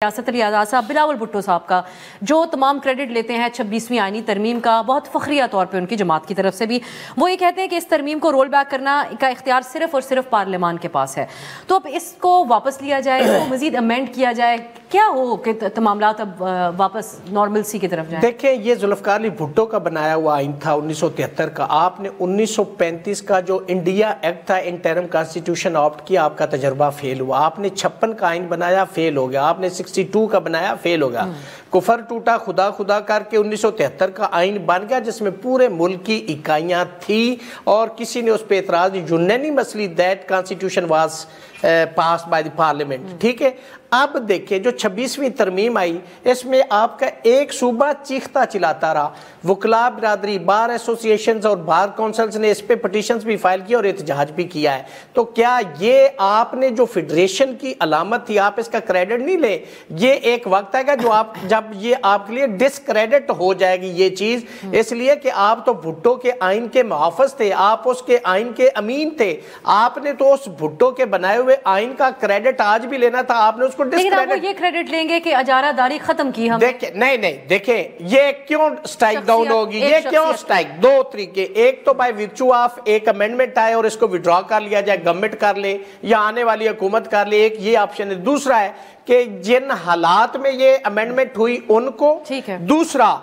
ریاست علی آزاد صاحب بلاول بھٹو صاحب کا جو تمام کریڈٹ لیتے ہیں 26ویں آئینی ترمیم کا، بہت فخریہ طور پہ ان کی جماعت کی طرف سے بھی وہ یہ کہتے ہیں کہ اس ترمیم کو رول بیک کرنا کا اختیار صرف اور صرف پارلیمان کے پاس ہے، تو اب اس کو واپس لیا جائے، اس کو مزید امینڈ کیا جائے، کیا ہو کہ معاملات اب واپس نارمل سی کی طرف جائیں؟ دیکھیں یہ ذوالفقار علی بھٹو کا بنایا ہوا آئین تھا 1973 کا، آپ نے 1935 کا جو انڈیا ایکٹ تھا انٹرم کانسٹیٹیوشن آپٹ کیا، آپ کا تجربہ فیل ہوا، آپ نے 56 کا آئین بنایا فیل ہو گیا، آپ نے 62 کا بنایا فیل ہو گیا، کفر ٹوٹا خدا خدا کر کے 1973 کا آئین بن گیا جس میں پورے ملک کی اکائیاں تھی اور کسی نے اس پہ اعتراض نہیں، unanimously that constitution was passed by the parliament، ٹھیک ہے۔ اب دیکھیں جو 26ویں ترمیم آئی اس میں آپ کا ایک صوبہ چیختا چلاتا رہا، وکلاء برادری، بار ایسوسیشنز اور بار کونسلز نے اس پہ پٹیشنز بھی فائل کی اور احتجاج بھی کیا ہے، تو کیا یہ آپ نے جو فیڈریشن کی علامت تھی آپ اس کا کریڈٹ نہیں لے؟ یہ ایک وقت آئے گا جو جب یہ آپ کے لیے ڈسکریڈٹ ہو جائے گی یہ چیز، اس لیے کہ آپ تو بھٹو کے آئین کے محافظ تھے، آپ اس کے آئین کے امین تھے، آپ نے تو اس بھٹو کے بنائے ہوئے آئین کا کریڈٹ آج بھی لینا تھا، آپ نے اس کو لیکن آپ وہ یہ کریڈٹ لیں گے کہ اجارہ داری ختم کی ہم دیکھیں دیکھیں یہ کیوں سٹائک ڈاؤن ہوگی، یہ کیوں سٹائک؟ دو طریقے، ایک تو بائی ویچو آف ایک امینڈمنٹ آئے اور اس کو وڈرا کر لیا جائے، گورنمنٹ کر لے یا آنے والی حکومت کر لے، ایک یہ آپشن ہے۔ دوسرا ہے کہ جن حالات میں یہ امینڈمنٹ ہوئی ان کو، دوسرا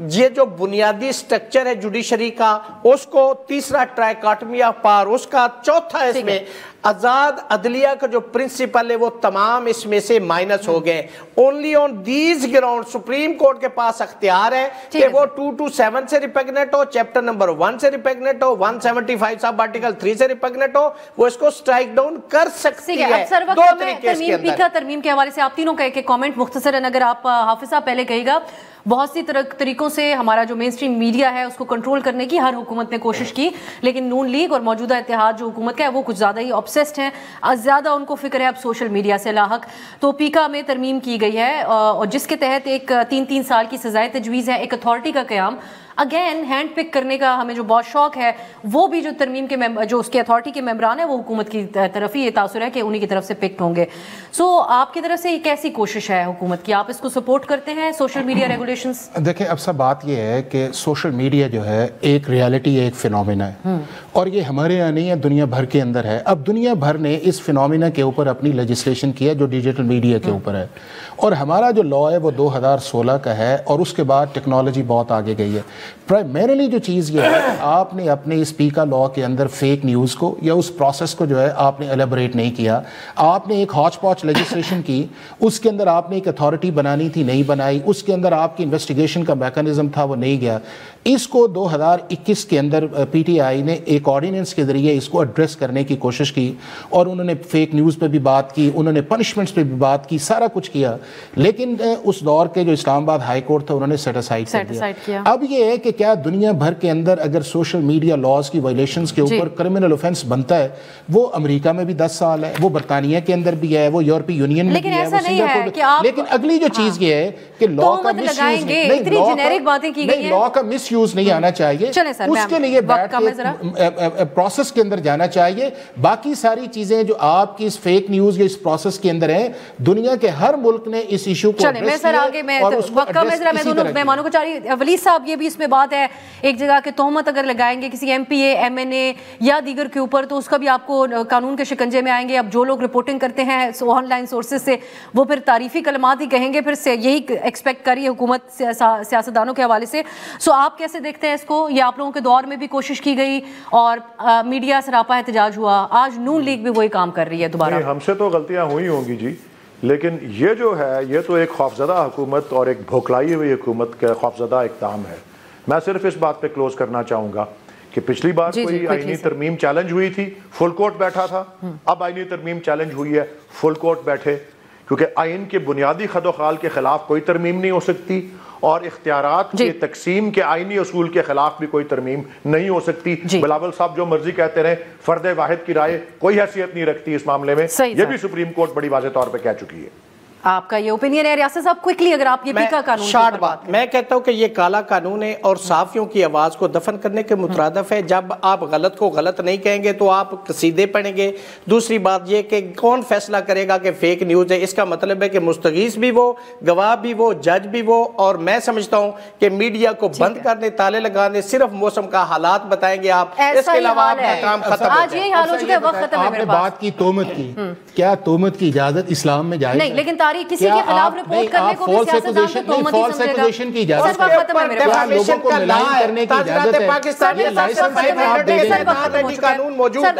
یہ جو بنیادی سٹرکچر ہے جوڈیشری کا اس کو، تیسرا ٹرائیکاٹمی آف پاور اس کا، چوتھا اس میں آزاد عدلیہ کا جو پرنسپل ہے وہ تمام اس میں سے مائنس ہو گئے۔ Only on these ground supreme court کے پاس اختیار ہے کہ وہ 227 سے ریپیگنٹ ہو، چیپٹر نمبر 1 سے ریپیگنٹ ہو، 175 سب آرٹیکل 3 سے ریپیگنٹ ہو، وہ اس کو سٹرائک ڈاؤن کر سکتی ہے۔ دو طریقے اس کے اندر ترمیم کے حوالے سے آپ تینوں کا ایک کامنٹ مختصراً اگر آپ حافظ صاحب پہلے کہے گا، بہت سی طریقوں سے ہمارا جو مین سٹریم میڈیا ہے اس کو کنٹرول کرنے کی ہر حکومت نے کوشش کی، لیکن نون لیگ اور موجودہ اتحاد جو حکومت کا ہے وہ کچھ زیادہ ہی obsessed ہیں، زیادہ ان کو فکر ہے اب سوشل میڈیا سے لاحق۔ تو پیکا میں ترمیم کی گئی ہے اور جس کے تحت ایک 3 سال کی سزائے تجویز ہے، ایک اتھارٹی کا قیام، اگین ہینڈ پک کرنے کا ہمیں جو بہت شوق ہے، وہ بھی جو ترمیم کے جو اس کے اتھارٹی کے ممبران ہیں وہ حکومت کی طرف ہی یہ تاثر ہے کہ انہی کی طرف سے پکڈ ہوں گے۔ سو آپ کی طرف سے یہ کیسی کوشش ہے حکومت کی، آپ اس کو سپورٹ کرتے ہیں سوشل میڈیا ریگولیشنز؟ دیکھیں اب سب بات یہ ہے کہ سوشل میڈیا جو ہے ایک ریالٹی ہے، ایک فینومینا ہے، اور یہ ہمارے یہاں نہیں ہے، دنیا بھر کے اندر ہے۔ اب دنیا بھر نے اس فینومینا کے اوپر اپنی لیجسلیشن کی ہے جو ڈیجیٹل میڈیا کے اوپر ہے، اور ہمارا جو لا ہے وہ 2016 کا ہے، اور اس کے بعد ٹیکنالوجی بہت آگے گئی ہے۔ پرائمریلی جو چیز یہ ہے کہ آپ نے اپنے اس پیکا لا کے اندر فیک نیوز کو یا اس پروسیس کو جو ہے آپ نے ایلیبریٹ نہیں کیا، آپ نے ایک ہاچ پاچ لیجسلیشن کی، اس کے اندر آپ نے ایک اتھارٹی بنانی تھی نہیں بنائی، اس کے اندر آپ کی انویسٹیگیشن کا میکانزم تھا وہ نہیں گیا۔ اس کو 2021 کے اندر پی ٹی آئی نے ایک آرڈیننس کے ذریعے اس کو ایڈریس کرنے کی کوشش کی، اور انہوں نے فیک نیوز پہ بھی بات کی، انہوں نے پنشمنٹس پہ بھی بات کی، سارا کچھ کیا، لیکن اس دور کے جو اسلام آباد ہائی کورٹ تھا انہوں نے سیٹ اسائڈ کر دیا۔ اب یہ ہے کہ کیا دنیا بھر کے اندر اگر سوشل میڈیا لاز کی وائلیشنز کے اوپر کرمنل اوفینس بنتا ہے، وہ امریکہ میں بھی 10 سال ہے، وہ برطانیہ کے اندر بھی ہے، وہ یورپی یونین میں بھی ہے، وہ سنگاپور میں، لیکن اگلی جو چیز یہ ہے کہ لا کا مس یوز نہیں، لا کا مس یوز نہیں آنا چاہیے، اس کے لیے بیٹھ کے پروسیس کے اندر جانا چاہیے۔ باقی ساری چیزیں جو آپ کی اس فیک نیوز یا اس پروسیس کے اندر ہیں، دنیا کے ہر ملک نے اس ایشو کو ایڈریس کیا اور اس کو ایڈریس اسی طرح کیا۔ مہمانوں کو چاہیے ولیز صاحب، یہ بھی اس میں بات ہے ایک جگہ کہ تہمت اگر لگائیں گے کسی ایم پی اے، ایم این اے یا دیگر کے اوپر تو اس کا بھی آپ کو قانون کے شکنجے میں آئیں گے۔ اب جو لوگ رپورٹنگ کرتے ہیں آن لائن سورسز سے وہ پھر تعریفی کلمات ہی کہیں گے، پھر یہی ایکسپیکٹ کریے حکومت سیاستدانوں کے حوالے سے۔ سو آپ کیسے دیکھتے ہیں اس کو؟ یہ آپ لوگوں کے دور میں بھی کوشش کی گئی اور میڈیا سراپا احتجاج ہوا، آج نون لیگ بھی وہی کام کر رہی ہے دوبارہ۔ ہم سے تو غلطیاں ہوئی ہوں گی جی، لیکن یہ جو ہے یہ تو ایک خوفزدہ حکومت اور ایک بھوکلائی ہوئی حکومت کا خوفزدہ اقدام ہے۔ میں صرف اس بات پہ کلوز کرنا چاہوں گا کہ پچھلی بار کوئی آئینی ترمیم چیلنج ہوئی تھی، فل کورٹ بیٹھا تھا، اب آئینی ترمیم چیلنج ہوئی ہے، فل کورٹ بیٹھے، کیونکہ آئین کے بنیادی خد و خال کے خلاف کوئی ترمیم نہیں ہو سکتی، اور اختیارات کے تقسیم کے آئینی اصول کے خلاف بھی کوئی ترمیم نہیں ہو سکتی۔ بلاول صاحب جو مرضی کہتے رہے، فرد واحد کی رائے کوئی حیثیت نہیں رکھتی اس معاملے میں، یہ بھی سپریم کورٹ بڑی واضح طور پہ کہہ چکی ہے۔ آپ کا یہ اوپینین ہے ریاست صاحب، کوئکلی اگر آپ یہ پیکا قانون شارٹ بات میں کہتا ہوں کہ یہ کالا قانون ہے اور صحافیوں کی آواز کو دفن کرنے کے مترادف ہے. جب آپ غلط کو غلط نہیں کہیں گے تو آپ قصیدے پڑھیں گے. دوسری بات یہ کہ کون فیصلہ کرے گا کہ فیک نیوز ہے، اس کا مطلب ہے کہ مستغیث بھی وہ، گواہ بھی وہ، جج بھی وہ. اور میں سمجھتا ہوں کہ میڈیا کو بند کرنے، تالے لگانے، صرف موسم کا حالات بتائیں گے آپ، اس کے علاوہ آپ کا کام ختم ہو آج یہی حال ہو چکا ہے، وقت ختم ہے. آپ نے بات کی تہمت کی، کیا تہمت کی اجازت اسلام میں جائز نہیں، لیکن تاریخ کسی کے خلاف رپورٹ کرنے کو بھی سیاستدان کو تہمت ہی سمجھے گا. کی اجازت ہے، لوگوں کو ملائن کرنے کی اجازت ہے. پاکستان قانون موجود ہے.